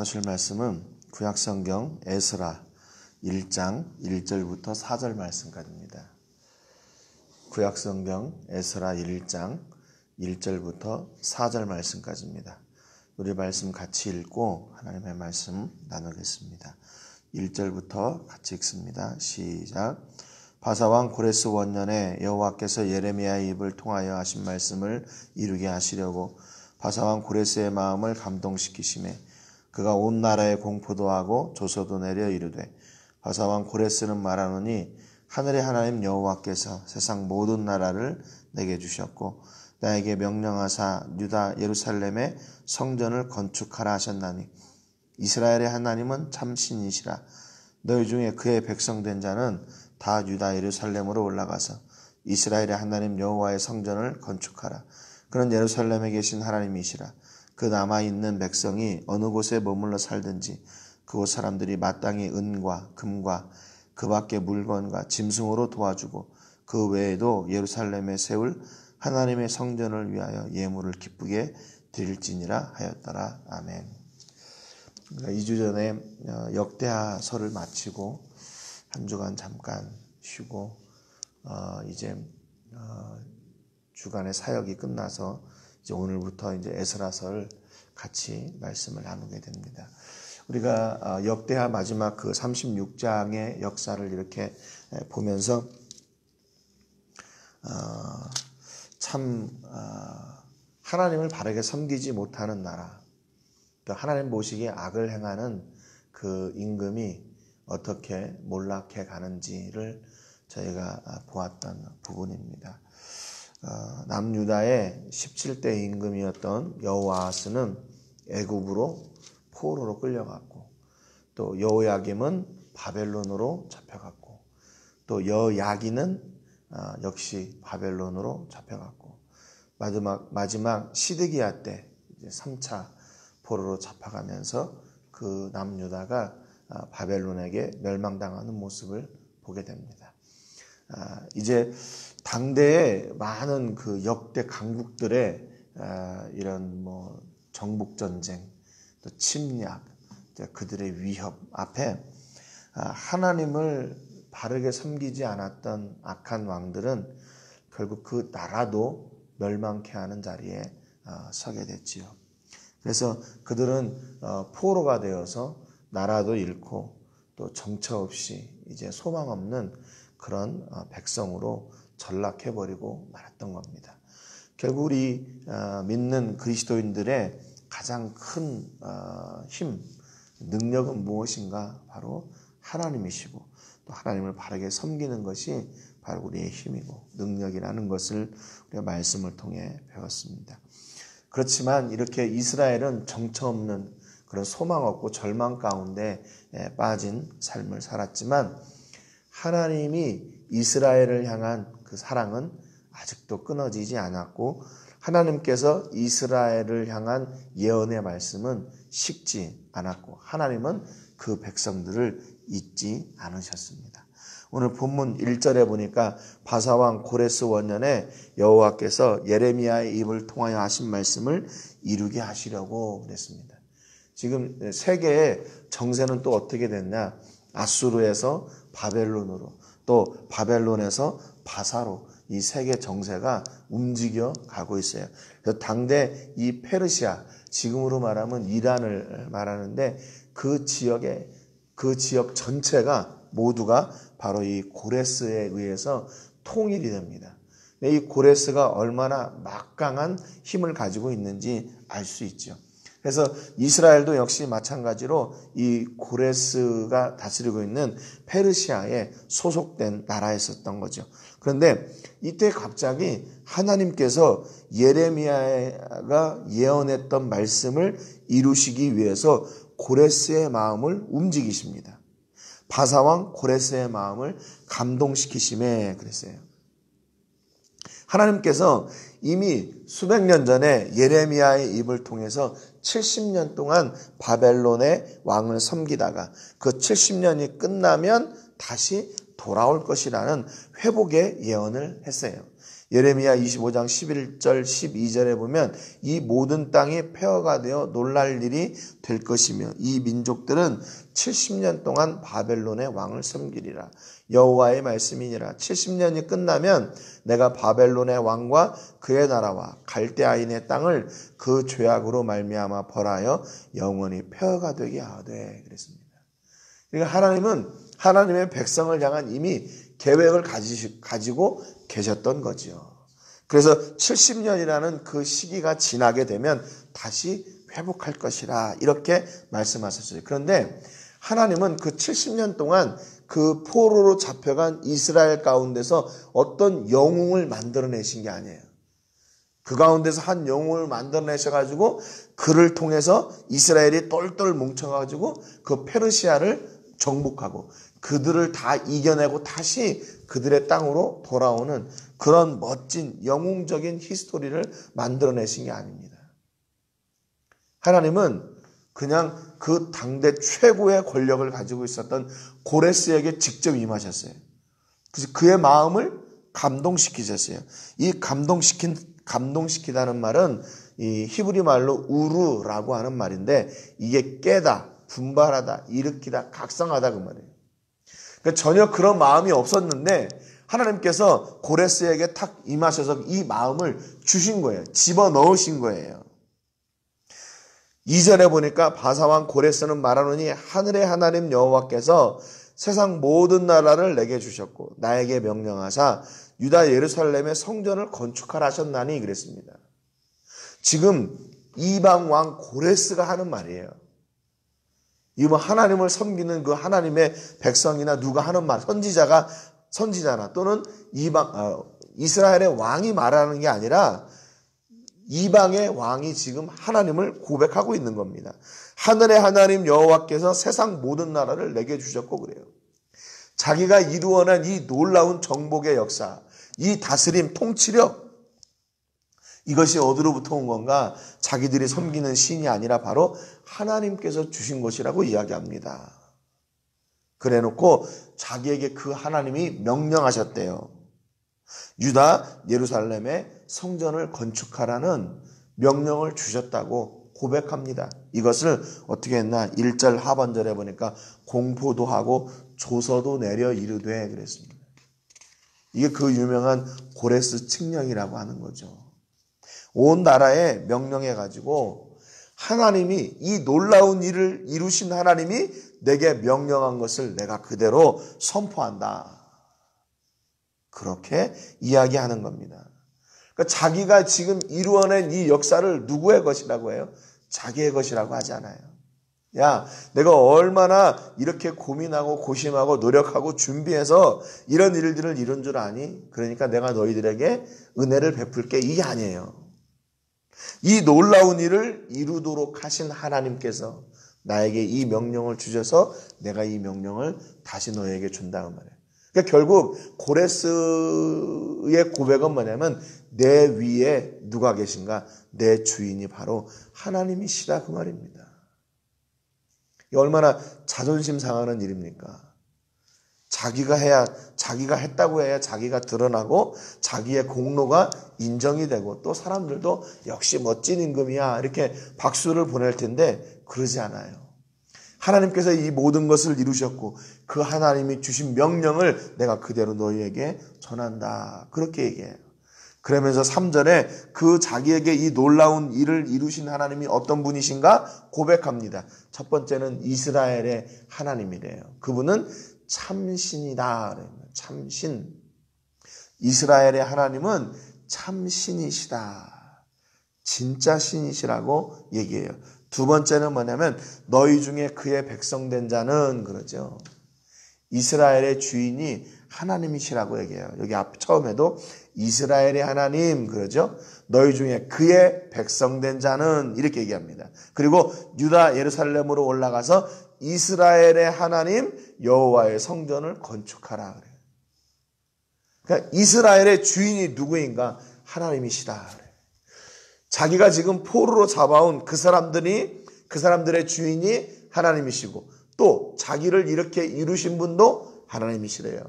하실 말씀은 구약성경 에스라 1장 1절부터 4절 말씀까지입니다. 구약성경 에스라 1장 1절부터 4절 말씀까지입니다. 우리 말씀 같이 읽고 하나님의 말씀 나누겠습니다. 1절부터 같이 읽습니다. 시작. 바사왕 고레스 원년에 여호와께서 예레미야의 입을 통하여 하신 말씀을 이루게 하시려고 바사왕 고레스의 마음을 감동시키시매 그가 온 나라에 공포도 하고 조서도 내려 이르되 바사왕 고레스는 말하노니 하늘의 하나님 여호와께서 세상 모든 나라를 내게 주셨고 나에게 명령하사 유다 예루살렘에 성전을 건축하라 하셨나니 이스라엘의 하나님은 참 신이시라. 너희 중에 그의 백성된 자는 다 유다 예루살렘으로 올라가서 이스라엘의 하나님 여호와의 성전을 건축하라. 그는 예루살렘에 계신 하나님이시라. 그 남아있는 백성이 어느 곳에 머물러 살든지 그곳 사람들이 마땅히 은과 금과 그 밖의 물건과 짐승으로 도와주고 그 외에도 예루살렘에 세울 하나님의 성전을 위하여 예물을 기쁘게 드릴지니라 하였더라. 아멘. 2주 전에 역대하서를 마치고 한 주간 잠깐 쉬고 이제 주간의 사역이 끝나서 이제 오늘부터 이제 에스라서를 같이 말씀을 나누게 됩니다. 우리가 역대하 마지막 그 36장의 역사를 이렇게 보면서 참 하나님을 바르게 섬기지 못하는 나라, 또 하나님 보시기에 악을 행하는 그 임금이 어떻게 몰락해 가는지를 저희가 보았던 부분입니다. 남유다의 17대 임금이었던 여호아하스는 애굽으로 포로로 끌려갔고 또 여호야김은 바벨론으로 잡혀갔고 또 여야기는 역시 바벨론으로 잡혀갔고 마지막 시드기야 때 이제 3차 포로로 잡혀가면서 그 남유다가 바벨론에게 멸망당하는 모습을 보게 됩니다. 이제 당대의 많은 그 역대 강국들의 이런 정복 전쟁, 또 침략, 그들의 위협 앞에 하나님을 바르게 섬기지 않았던 악한 왕들은 결국 그 나라도 멸망케 하는 자리에 서게 됐지요. 그래서 그들은 포로가 되어서 나라도 잃고 또 정처 없이 이제 소망 없는 그런 백성으로 전락해버리고 말았던 겁니다. 결국 우리 믿는 그리스도인들의 가장 큰 힘, 능력은 무엇인가? 바로 하나님이시고 또 하나님을 바르게 섬기는 것이 바로 우리의 힘이고 능력이라는 것을 우리가 말씀을 통해 배웠습니다. 그렇지만 이렇게 이스라엘은 정처 없는 그런 소망 없고 절망 가운데 빠진 삶을 살았지만 하나님이 이스라엘을 향한 그 사랑은 아직도 끊어지지 않았고 하나님께서 이스라엘을 향한 예언의 말씀은 식지 않았고 하나님은 그 백성들을 잊지 않으셨습니다. 오늘 본문 1절에 보니까 바사왕 고레스 원년에 여호와께서 예레미야의 입을 통하여 하신 말씀을 이루게 하시려고 그랬습니다. 지금 세계의 정세는 또 어떻게 됐냐? 아수르에서 바벨론으로 또 바벨론에서 바사로 이 세계 정세가 움직여 가고 있어요. 그래서 당대 이 페르시아, 지금으로 말하면 이란을 말하는데 그 지역 전체가 모두가 바로 이 고레스에 의해서 통일이 됩니다. 이 고레스가 얼마나 막강한 힘을 가지고 있는지 알 수 있죠. 그래서 이스라엘도 역시 마찬가지로 이 고레스가 다스리고 있는 페르시아에 소속된 나라였었던 거죠. 그런데 이때 갑자기 하나님께서 예레미야가 예언했던 말씀을 이루시기 위해서 고레스의 마음을 움직이십니다. 바사왕 고레스의 마음을 감동시키심에 그랬어요. 하나님께서 이미 수백 년 전에 예레미야의 입을 통해서 70년 동안 바벨론의 왕을 섬기다가 그 70년이 끝나면 다시 돌아올 것이라는 회복의 예언을 했어요. 예레미야 25장 11절 12절에 보면 이 모든 땅이 폐허가 되어 놀랄 일이 될 것이며 이 민족들은 70년 동안 바벨론의 왕을 섬기리라. 여호와의 말씀이니라. 70년이 끝나면 내가 바벨론의 왕과 그의 나라와 갈대아인의 땅을 그 죄악으로 말미암아 벌하여 영원히 폐허가 되게 하되 그랬습니다. 그러니까 하나님은 하나님의 백성을 향한 이미 계획을 가지고 계셨던 거죠. 그래서 70년이라는 그 시기가 지나게 되면 다시 회복할 것이라 이렇게 말씀하셨어요. 그런데 하나님은 그 70년 동안 그 포로로 잡혀간 이스라엘 가운데서 어떤 영웅을 만들어내신 게 아니에요. 그 가운데서 한 영웅을 만들어내셔가지고 그를 통해서 이스라엘이 똘똘 뭉쳐가지고 그 페르시아를 정복하고 그들을 다 이겨내고 다시 그들의 땅으로 돌아오는 그런 멋진 영웅적인 히스토리를 만들어내신 게 아닙니다. 하나님은 그냥 그 당대 최고의 권력을 가지고 있었던 고레스에게 직접 임하셨어요. 그래서 그의 마음을 감동시키셨어요. 이 감동시키다는 말은 이 히브리 말로 우르라고 하는 말인데 이게 깨다, 분발하다, 일으키다, 각성하다 그 말이에요. 그러니까 전혀 그런 마음이 없었는데 하나님께서 고레스에게 탁 임하셔서 이 마음을 주신 거예요. 집어넣으신 거예요. 2절에 보니까 바사왕 고레스는 말하노니 하늘의 하나님 여호와께서 세상 모든 나라를 내게 주셨고 나에게 명령하사 유다 예루살렘의 성전을 건축하라 하셨나니 그랬습니다. 지금 이방 왕 고레스가 하는 말이에요. 이 뭐 하나님을 섬기는 그 하나님의 백성이나 누가 하는 말, 선지자나 또는 이스라엘의 왕이 말하는 게 아니라 이방의 왕이 지금 하나님을 고백하고 있는 겁니다. 하늘의 하나님 여호와께서 세상 모든 나라를 내게 주셨고 그래요. 자기가 이루어낸 이 놀라운 정복의 역사, 이 다스림, 통치력, 이것이 어디로부터 온 건가? 자기들이 섬기는 신이 아니라 바로 하나님께서 주신 것이라고 이야기합니다. 그래놓고 자기에게 그 하나님이 명령하셨대요. 유다 예루살렘에 성전을 건축하라는 명령을 주셨다고 고백합니다. 이것을 어떻게 했나? 1절 하반절에 보니까 공포도 하고 조서도 내려 이르되 그랬습니다. 이게 그 유명한 고레스 칙령이라고 하는 거죠. 온 나라에 명령해가지고 하나님이 이 놀라운 일을 이루신 하나님이 내게 명령한 것을 내가 그대로 선포한다. 그렇게 이야기하는 겁니다. 그러니까 자기가 지금 이루어낸 이 역사를 누구의 것이라고 해요? 자기의 것이라고 하지 않아요. 야, 내가 얼마나 이렇게 고민하고 고심하고 노력하고 준비해서 이런 일들을 이룬 줄 아니? 그러니까 내가 너희들에게 은혜를 베풀게 이게 아니에요. 이 놀라운 일을 이루도록 하신 하나님께서 나에게 이 명령을 주셔서 내가 이 명령을 다시 너에게 준다고 말해요. 그러니까 결국 고레스의 고백은 뭐냐면 내 위에 누가 계신가? 내 주인이 바로 하나님이시다 그 말입니다. 이 얼마나 자존심 상하는 일입니까? 자기가 했다고 해야 자기가 드러나고 자기의 공로가 인정이 되고 또 사람들도 역시 멋진 임금이야 이렇게 박수를 보낼 텐데 그러지 않아요. 하나님께서 이 모든 것을 이루셨고 그 하나님이 주신 명령을 내가 그대로 너희에게 전한다. 그렇게 얘기해요. 그러면서 3절에 그 자기에게 이 놀라운 일을 이루신 하나님이 어떤 분이신가 고백합니다. 첫 번째는 이스라엘의 하나님이래요. 그분은 참신이다. 참신. 이스라엘의 하나님은 참신이시다. 진짜 신이시라고 얘기해요. 두 번째는 뭐냐면 너희 중에 그의 백성된 자는 그러죠. 이스라엘의 주인이 하나님이시라고 얘기해요. 여기 앞 처음에도 이스라엘의 하나님 그러죠. 너희 중에 그의 백성된 자는 이렇게 얘기합니다. 그리고 유다 예루살렘으로 올라가서 이스라엘의 하나님 여호와의 성전을 건축하라 그래요. 그러니까 이스라엘의 주인이 누구인가? 하나님이시다 그래요. 자기가 지금 포로로 잡아온 그 사람들의 주인이 하나님이시고 또 자기를 이렇게 이루신 분도 하나님이시래요.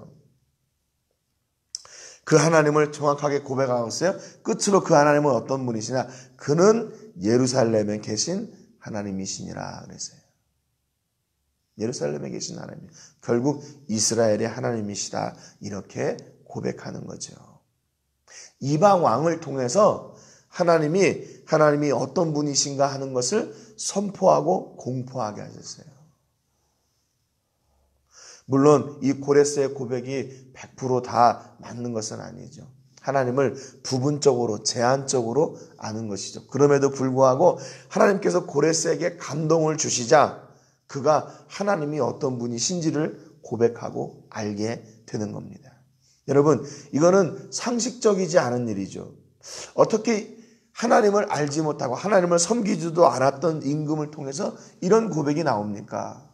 그 하나님을 정확하게 고백하고 있어요. 끝으로 그 하나님은 어떤 분이시냐? 그는 예루살렘에 계신 하나님이시니라 그랬어요. 예루살렘에 계신 하나님, 결국 이스라엘의 하나님이시다, 이렇게 고백하는 거죠. 이방 왕을 통해서 하나님이 어떤 분이신가 하는 것을 선포하고 공포하게 하셨어요. 물론 이 고레스의 고백이 100% 다 맞는 것은 아니죠. 하나님을 부분적으로, 제한적으로 아는 것이죠. 그럼에도 불구하고 하나님께서 고레스에게 감동을 주시자 그가 하나님이 어떤 분이신지를 고백하고 알게 되는 겁니다. 여러분, 이거는 상식적이지 않은 일이죠. 어떻게 하나님을 알지 못하고 하나님을 섬기지도 않았던 임금을 통해서 이런 고백이 나옵니까?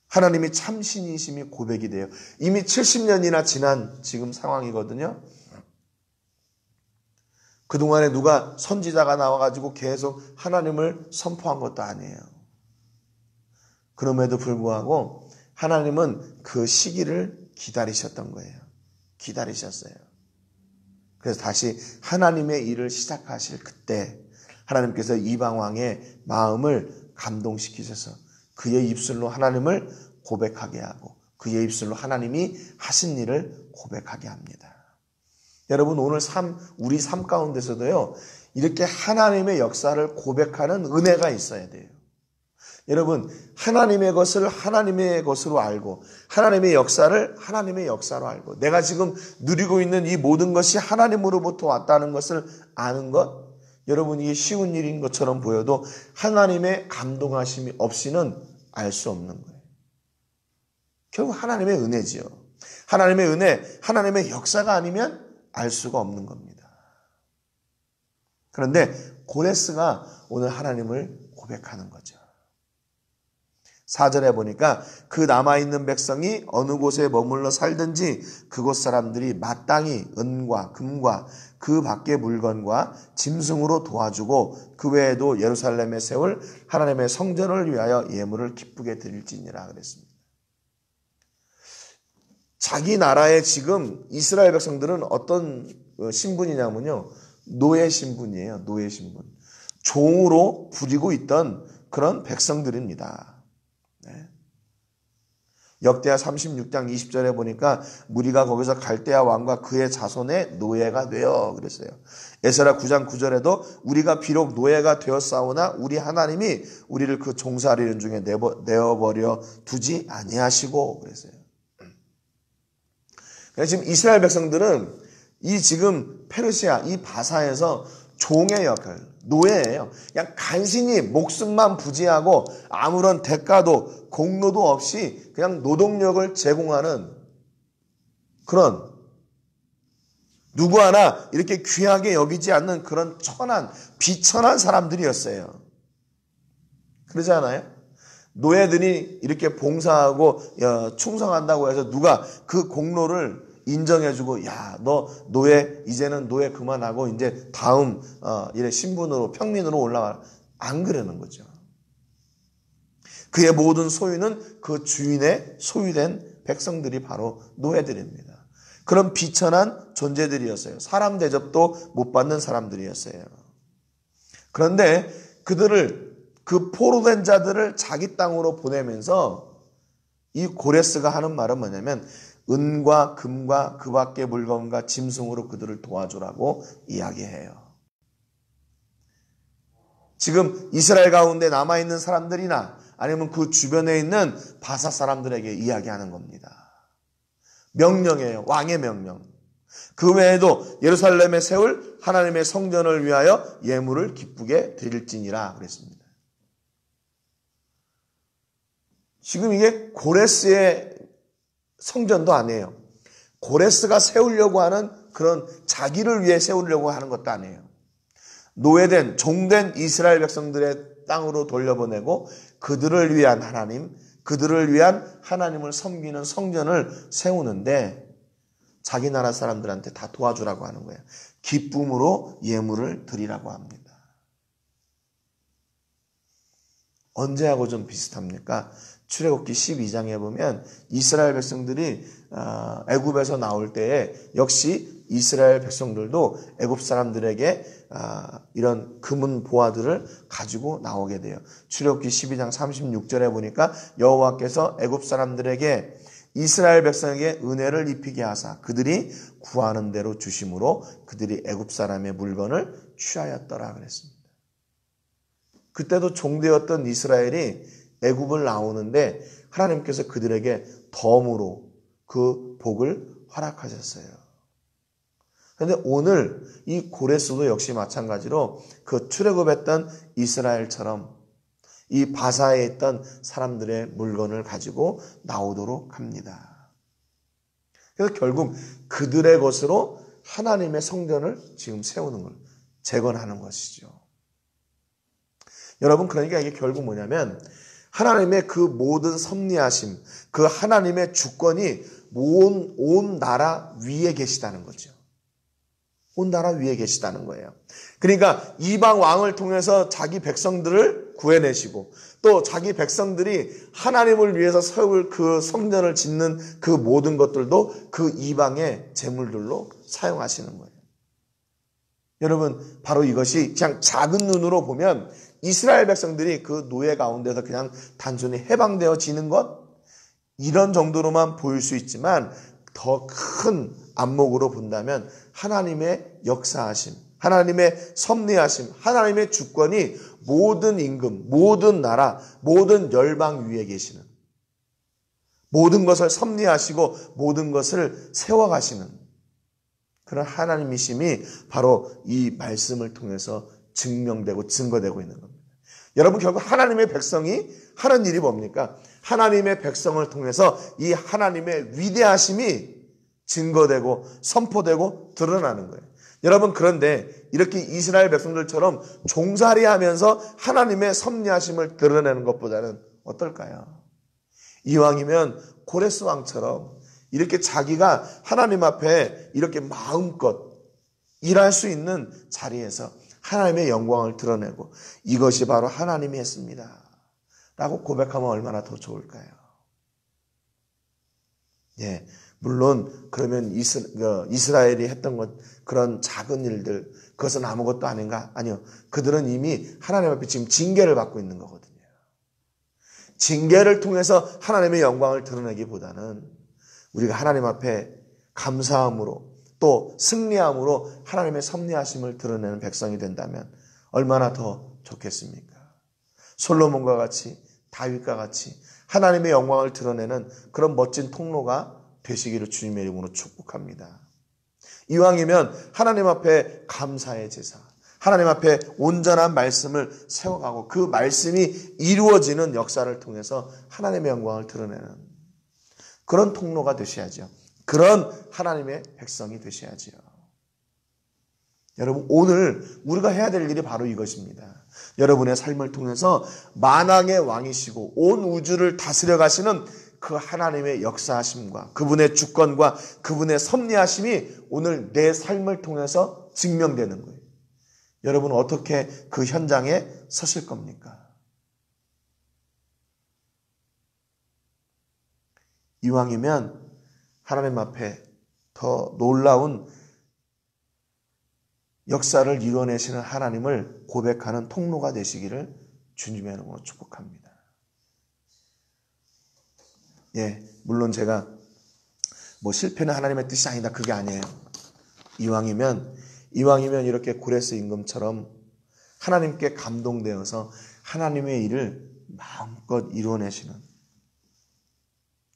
하나님이 참 신이심이 고백이 돼요. 이미 70년이나 지난 지금 상황이거든요. 그동안에 누가 선지자가 나와가지고 계속 하나님을 선포한 것도 아니에요. 그럼에도 불구하고 하나님은 그 시기를 기다리셨던 거예요. 기다리셨어요. 그래서 다시 하나님의 일을 시작하실 그때 하나님께서 이방왕의 마음을 감동시키셔서 그의 입술로 하나님을 고백하게 하고 그의 입술로 하나님이 하신 일을 고백하게 합니다. 여러분, 오늘 우리 삶 가운데서도요, 이렇게 하나님의 역사를 고백하는 은혜가 있어야 돼요. 여러분, 하나님의 것을 하나님의 것으로 알고 하나님의 역사를 하나님의 역사로 알고 내가 지금 누리고 있는 이 모든 것이 하나님으로부터 왔다는 것을 아는 것, 여러분, 이게 쉬운 일인 것처럼 보여도 하나님의 감동하심이 없이는 알 수 없는 거예요. 결국 하나님의 은혜지요. 하나님의 은혜, 하나님의 역사가 아니면 알 수가 없는 겁니다. 그런데 고레스가 오늘 하나님을 고백하는 거죠. 4절에 보니까 그 남아있는 백성이 어느 곳에 머물러 살든지 그곳 사람들이 마땅히 은과 금과 그 밖의 물건과 짐승으로 도와주고 그 외에도 예루살렘에 세울 하나님의 성전을 위하여 예물을 기쁘게 드릴지니라 그랬습니다. 자기 나라에 지금 이스라엘 백성들은 어떤 신분이냐면요, 노예 신분이에요. 노예 신분. 종으로 부리고 있던 그런 백성들입니다. 네. 역대하 36장 20절에 보니까 무리가 거기서 갈대아 왕과 그의 자손의 노예가 되어 그랬어요. 에스라 9장 9절에도 우리가 비록 노예가 되었사오나 우리 하나님이 우리를 그 종살이는 중에 내어버려 두지 아니하시고 그랬어요. 그래서 지금 이스라엘 백성들은 이 지금 페르시아 이 바사에서 종의 역할, 노예예요. 그냥 간신히 목숨만 부지하고 아무런 대가도 공로도 없이 그냥 노동력을 제공하는 그런, 누구 하나 이렇게 귀하게 여기지 않는 그런 비천한 사람들이었어요. 그러지 않아요? 노예들이 이렇게 봉사하고 충성한다고 해서 누가 그 공로를 인정해주고, 야, 너 노예, 이제는 노예 그만하고 이제 다음 이래 신분으로 평민으로 올라가, 안 그러는 거죠. 그의 모든 소유는 그 주인의 소유된 백성들이 바로 노예들입니다. 그런 비천한 존재들이었어요. 사람 대접도 못 받는 사람들이었어요. 그런데 그 포로된 자들을 자기 땅으로 보내면서 이 고레스가 하는 말은 뭐냐면 은과 금과 그 밖의 물건과 짐승으로 그들을 도와주라고 이야기해요. 지금 이스라엘 가운데 남아있는 사람들이나 아니면 그 주변에 있는 바사 사람들에게 이야기하는 겁니다. 명령이에요. 왕의 명령. 그 외에도 예루살렘에 세울 하나님의 성전을 위하여 예물을 기쁘게 드릴지니라 그랬습니다. 지금 이게 고레스의 성전도 아니에요. 고레스가 세우려고 하는 그런 자기를 위해 세우려고 하는 것도 아니에요. 노예된, 종된 이스라엘 백성들의 땅으로 돌려보내고 그들을 위한 하나님, 그들을 위한 하나님을 섬기는 성전을 세우는데 자기 나라 사람들한테 다 도와주라고 하는 거예요. 기쁨으로 예물을 드리라고 합니다. 언제하고 좀 비슷합니까? 출애굽기 12장에 보면 이스라엘 백성들이 애굽에서 나올 때에 역시 이스라엘 백성들도 애굽 사람들에게 이런 금은 보화들을 가지고 나오게 돼요. 출애굽기 12장 36절에 보니까 여호와께서 애굽 사람들에게 이스라엘 백성에게 은혜를 입히게 하사 그들이 구하는 대로 주심으로 그들이 애굽 사람의 물건을 취하였더라 그랬습니다. 그때도 종되었던 이스라엘이 애굽을 나오는데 하나님께서 그들에게 덤으로 그 복을 허락하셨어요. 그런데 오늘 이 고레스도 역시 마찬가지로 그 출애굽했던 이스라엘처럼 이 바사에 있던 사람들의 물건을 가지고 나오도록 합니다. 그래서 결국 그들의 것으로 하나님의 성전을 지금 세우는 걸 재건하는 것이죠. 여러분, 그러니까 이게 결국 뭐냐면 하나님의 그 모든 섭리하심, 그 하나님의 주권이 온 나라 위에 계시다는 거죠. 온 나라 위에 계시다는 거예요. 그러니까 이방 왕을 통해서 자기 백성들을 구해내시고 또 자기 백성들이 하나님을 위해서 세울 그 성전을 짓는 그 모든 것들도 그 이방의 재물들로 사용하시는 거예요. 여러분, 바로 이것이 그냥 작은 눈으로 보면 이스라엘 백성들이 그 노예 가운데서 그냥 단순히 해방되어지는 것, 이런 정도로만 보일 수 있지만 더 큰 안목으로 본다면 하나님의 역사하심, 하나님의 섭리하심, 하나님의 주권이 모든 임금, 모든 나라, 모든 열방 위에 계시는, 모든 것을 섭리하시고 모든 것을 세워가시는 그런 하나님이심이 바로 이 말씀을 통해서 증명되고 증거되고 있는 겁니다. 여러분, 결국 하나님의 백성이 하는 일이 뭡니까? 하나님의 백성을 통해서 이 하나님의 위대하심이 증거되고 선포되고 드러나는 거예요. 여러분, 그런데 이렇게 이스라엘 백성들처럼 종살이하면서 하나님의 섭리하심을 드러내는 것보다는 어떨까요? 이왕이면 고레스 왕처럼 이렇게 자기가 하나님 앞에 이렇게 마음껏 일할 수 있는 자리에서 하나님의 영광을 드러내고 이것이 바로 하나님이 했습니다 라고 고백하면 얼마나 더 좋을까요? 예, 물론 그러면 이스라엘이 했던 것, 그런 작은 일들, 그것은 아무것도 아닌가? 아니요. 그들은 이미 하나님 앞에 지금 징계를 받고 있는 거거든요. 징계를 통해서 하나님의 영광을 드러내기보다는 우리가 하나님 앞에 감사함으로 또 승리함으로 하나님의 섭리하심을 드러내는 백성이 된다면 얼마나 더 좋겠습니까? 솔로몬과 같이, 다윗과 같이 하나님의 영광을 드러내는 그런 멋진 통로가 되시기를 주님의 이름으로 축복합니다. 이왕이면 하나님 앞에 감사의 제사, 하나님 앞에 온전한 말씀을 세워가고 그 말씀이 이루어지는 역사를 통해서 하나님의 영광을 드러내는 그런 통로가 되셔야죠. 그런 하나님의 백성이 되셔야죠. 여러분, 오늘 우리가 해야 될 일이 바로 이것입니다. 여러분의 삶을 통해서 만왕의 왕이시고 온 우주를 다스려 가시는 그 하나님의 역사하심과 그분의 주권과 그분의 섭리하심이 오늘 내 삶을 통해서 증명되는 거예요. 여러분, 어떻게 그 현장에 서실 겁니까? 이왕이면 하나님 앞에 더 놀라운 역사를 이뤄내시는 하나님을 고백하는 통로가 되시기를 주님의 이름으로 축복합니다. 예, 물론 제가 실패는 하나님의 뜻이 아니다, 그게 아니에요. 이왕이면 이렇게 고레스 임금처럼 하나님께 감동되어서 하나님의 일을 마음껏 이뤄내시는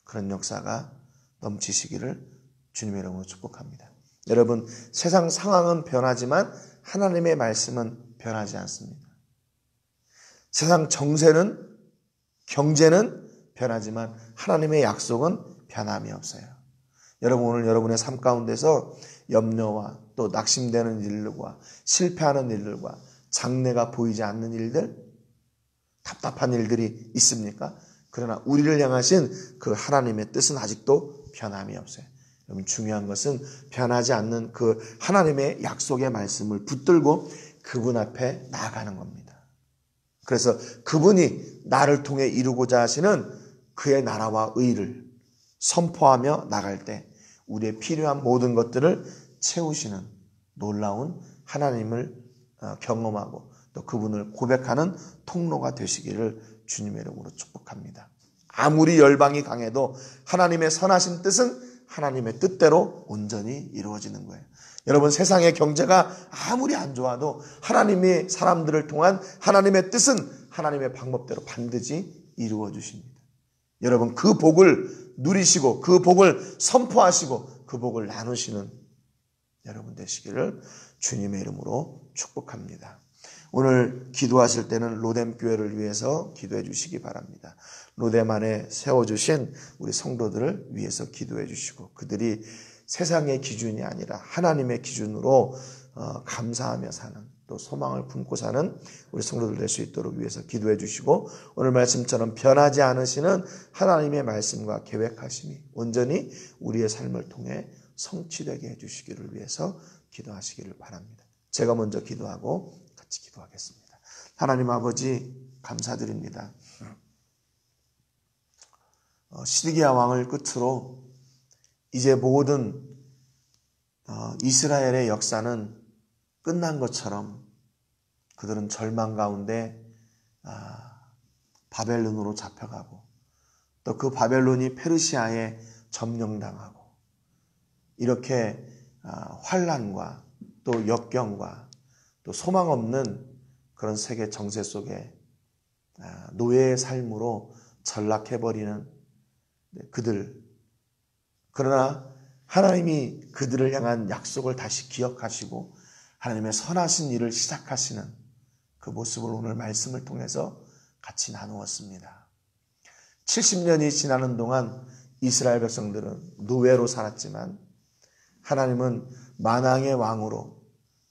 그런 역사가 넘치시기를 주님의 이름으로 축복합니다. 여러분, 세상 상황은 변하지만 하나님의 말씀은 변하지 않습니다. 세상 정세는, 경제는 변하지만 하나님의 약속은 변함이 없어요. 여러분, 오늘 여러분의 삶 가운데서 염려와 또 낙심되는 일들과 실패하는 일들과 장래가 보이지 않는 일들, 답답한 일들이 있습니까? 그러나 우리를 향하신 그 하나님의 뜻은 아직도 변함이 없어요. 여러분, 중요한 것은 변하지 않는 그 하나님의 약속의 말씀을 붙들고 그분 앞에 나아가는 겁니다. 그래서 그분이 나를 통해 이루고자 하시는 그의 나라와 의를 선포하며 나갈 때 우리의 필요한 모든 것들을 채우시는 놀라운 하나님을 경험하고 또 그분을 고백하는 통로가 되시기를 주님의 이름으로 축복합니다. 아무리 열방이 강해도 하나님의 선하신 뜻은 하나님의 뜻대로 온전히 이루어지는 거예요. 여러분, 세상의 경제가 아무리 안 좋아도 하나님이 사람들을 통한 하나님의 뜻은 하나님의 방법대로 반드시 이루어 주십니다. 여러분, 그 복을 누리시고 그 복을 선포하시고 그 복을 나누시는 여러분 되시기를 주님의 이름으로 축복합니다. 오늘 기도하실 때는 로뎀 교회를 위해서 기도해 주시기 바랍니다. 로뎀 안에 세워주신 우리 성도들을 위해서 기도해 주시고 그들이 세상의 기준이 아니라 하나님의 기준으로 감사하며 사는 또 소망을 품고 사는 우리 성도들 될 수 있도록 위해서 기도해 주시고 오늘 말씀처럼 변하지 않으시는 하나님의 말씀과 계획하심이 온전히 우리의 삶을 통해 성취되게 해주시기를 위해서 기도하시기를 바랍니다. 제가 먼저 기도하고 같이 기도하겠습니다. 하나님 아버지 감사드립니다. 시드기야 왕을 끝으로 이제 모든 이스라엘의 역사는 끝난 것처럼 그들은 절망 가운데 바벨론으로 잡혀가고 또 그 바벨론이 페르시아에 점령당하고 이렇게 환난과 또 역경과 또 소망 없는 그런 세계 정세 속에 노예의 삶으로 전락해버리는 그들. 그러나 하나님이 그들을 향한 약속을 다시 기억하시고 하나님의 선하신 일을 시작하시는 그 모습을 오늘 말씀을 통해서 같이 나누었습니다. 70년이 지나는 동안 이스라엘 백성들은 노예로 살았지만 하나님은 만왕의 왕으로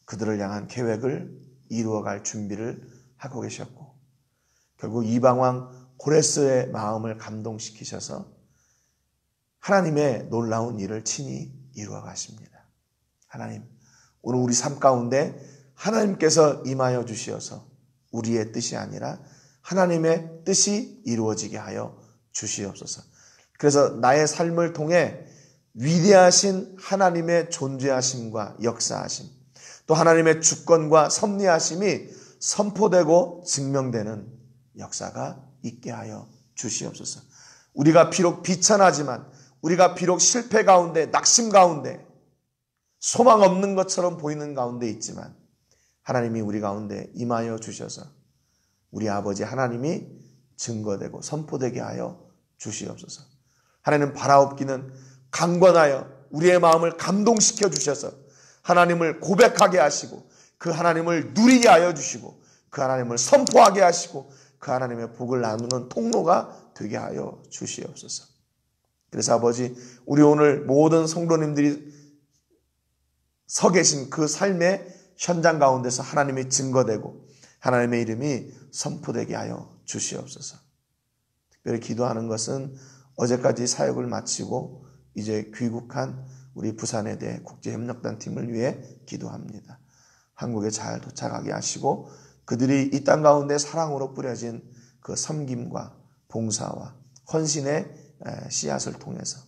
그들을 향한 계획을 이루어갈 준비를 하고 계셨고 결국 이방왕 고레스의 마음을 감동시키셔서 하나님의 놀라운 일을 친히 이루어 가십니다. 하나님, 오늘 우리 삶 가운데 하나님께서 임하여 주시어서 우리의 뜻이 아니라 하나님의 뜻이 이루어지게 하여 주시옵소서. 그래서 나의 삶을 통해 위대하신 하나님의 존재하심과 역사하심, 또 하나님의 주권과 섭리하심이 선포되고 증명되는 역사가 있게 하여 주시옵소서. 우리가 비록 비천하지만 우리가 비록 실패 가운데 낙심 가운데 소망 없는 것처럼 보이는 가운데 있지만 하나님이 우리 가운데 임하여 주셔서 우리 아버지 하나님이 증거되고 선포되게 하여 주시옵소서. 하나님 바라옵기는 강권하여 우리의 마음을 감동시켜 주셔서 하나님을 고백하게 하시고 그 하나님을 누리게 하여 주시고 그 하나님을 선포하게 하시고 그 하나님의 복을 나누는 통로가 되게 하여 주시옵소서. 그래서 아버지, 우리 오늘 모든 성도님들이 서 계신 그 삶의 현장 가운데서 하나님이 증거되고 하나님의 이름이 선포되게 하여 주시옵소서. 특별히 기도하는 것은 어제까지 사역을 마치고 이제 귀국한 우리 부산에대 국제협력단 팀을 위해 기도합니다. 한국에 잘 도착하게 하시고 그들이 이 땅 가운데 사랑으로 뿌려진 그 섬김과 봉사와 헌신의 씨앗을 통해서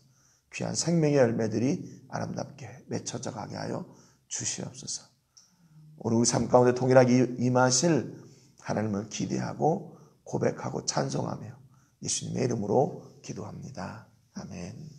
귀한 생명의 열매들이 아름답게 맺혀져 가게 하여 주시옵소서. 오늘 우리 삶 가운데 동일하게 임하실 하나님을 기대하고 고백하고 찬송하며 예수님의 이름으로 기도합니다. 아멘.